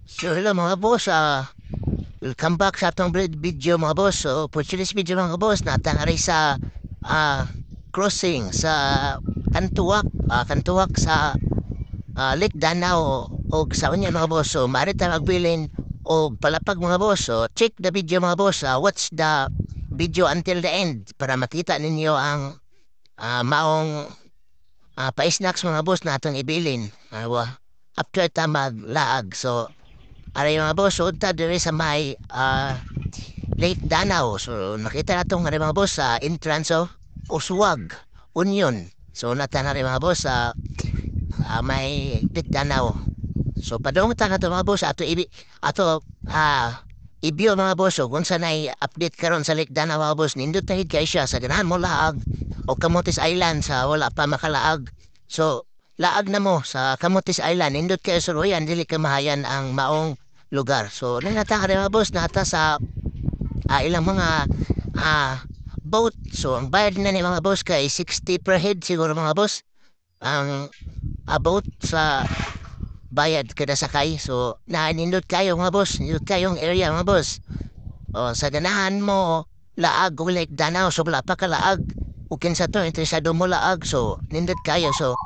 So hello mga boss, welcome back sa atong video mga boss. So for today's video mga boss, natangari sa ah, crossing sa Kantuwak sa Lake Danao o sa unya mga boss. So marita magbilin o palapag mga boss. So check the video mga boss, watch the video until the end para makita ninyo ang maong pa-snacks mga boss na atong ibilin. After ta maglaag. So aray mga boss, unta dire sa may Lake Danau. So nakita na itong mga boss sa entrance of Uswag, Union. So nata na rin mga boss sa may Lake Danau. So padong ta na ito mga boss, i-view mga boss. So kung sanay update karon sa Lake Danau mga boss, nindot tahid kay siya sa ganahan mo laag o Camotes Island sa wala pa makalaag. So laag na mo sa Camotes Island, nindot kayo sa Royan, dili ka mahayan ang maong lugar. So nanata ka rin mga boss, nata sa ilang mga boat. So ang bayad na ni mga boss kay 60 per head siguro mga boss. Ang boat sa bayad kada sakay. So naanindot kayo mga boss, nindot kayong area mga boss. O sa ganahan mo laag o Lake Danau, so wala pa ka laag. Ukin sa to, interesado mo laag. So nindot kayo. So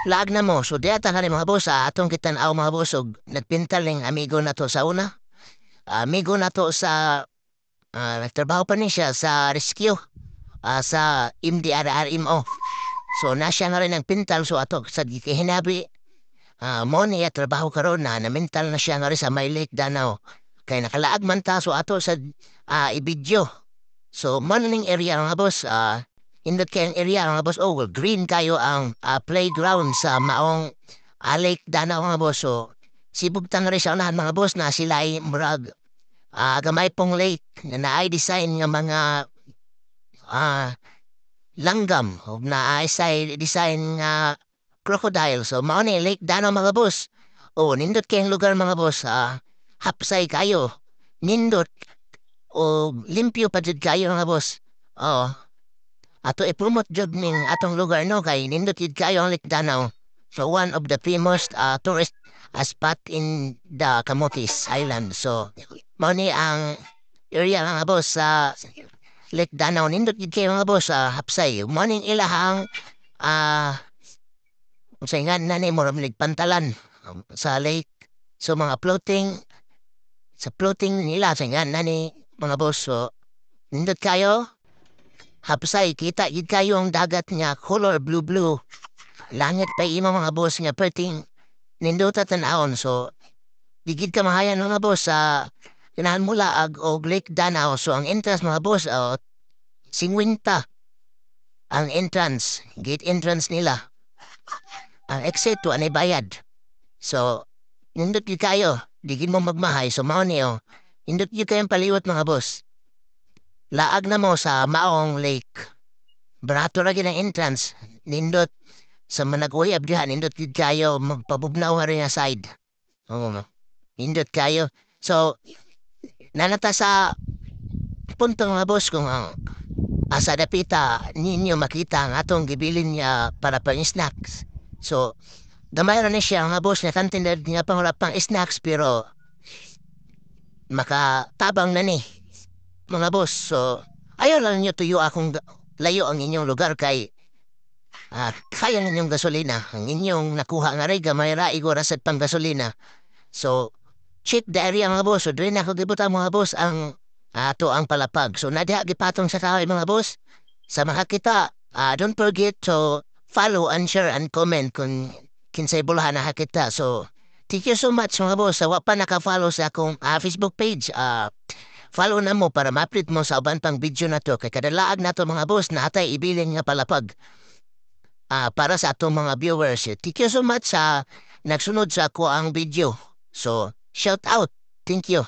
laag na mo. So diata ka rin mga boss, atong kitanaw mga boss. So nagpintaling amigo na to sa una. Amigo na to sa nagtrabaho pa niya sa rescue sa MDRRMO. So nasya na rin ang pintal. So ato sa hinabi mo niya trabaho karon na mental na siya nga rin sa may Lake Danau. Kay nakalaag man ta. So ato sa ibidyo. So mananing area mga boss. Indot kayong area mga boss. Oh well, green kayo ang playground sa maong Lake Danau mga boss. So sibugtan na rin sa unahan mga boss na sila ay murag gamay pong lake na naay design nga mga langgam o naay design nga crocodile. So mao ni Lake Danau mga boss. O nindot kayong lugar mga boss. Hapsay kayo. Nindot o limpyo pa jud kayo mga boss. Oh, ato i-promote jud ning atong lugar no kay nindot jud kayo ang Lake Danau. So one of the famous tourist spot in the Camotes Island. So mao ni ang area mga boss sa Lake Danau. Nindot jud kayo mga boss sa hapsay. Mao ning ilahang unsay nga na ni mo pantalan sa lake. So mga floating nila sa nga na ni mga boss. So nindot kayo hapsay, kita gid kayo ang dagat niya color blue. Langit pa imo mga boss nga perting nindot tan-awon. So digid ka mahayan mga boss sa ganahan mo laag og Lake Danau. So ang entrance mga boss 50 ang entrance, gate entrance nila. Ang exit to anay bayad. So nindot gid kayo, digid mo magmahay. So mao ni nindot gid kayong paliwat mga boss. Laag na mo sa maong lake. Barato ra gid ang entrance. Nindot sa manag-uyab diha, nindot gid kayo magpabugnaw rin nga side. Oo. Nindot kayo. So nanata sa punto mga boss kung asa dapita ninyo makita ang atong gibilin niya para pang snacks. So gamay ra ni siya mga boss na kantinad niya pang pang snacks pero makatabang na ni mga boss. So ayaw lang niyo tuyo akong layo ang inyong lugar kay kaya ninyong gasolina. Ang inyong nakuha nga rin gamay ra igor asad pang gasolina. So check the area mga boss. So dili na ako gibuta mga boss ang ato ang palapag. So nadiha gipatong sa kahoy mga boss. Sa makakita, don't forget to follow and share and comment kung kinsay bulahan na kita. So thank you so much mga boss. Sa wa pa naka-follow sa akong Facebook page, follow na mo para ma-update mo sa uban pang video na to. Kay kadalaag na to mga boss na atay ibilin nga palapag para sa atong mga viewers. Thank you so much sa nagsunod sa ako ang video. So shout out. Thank you.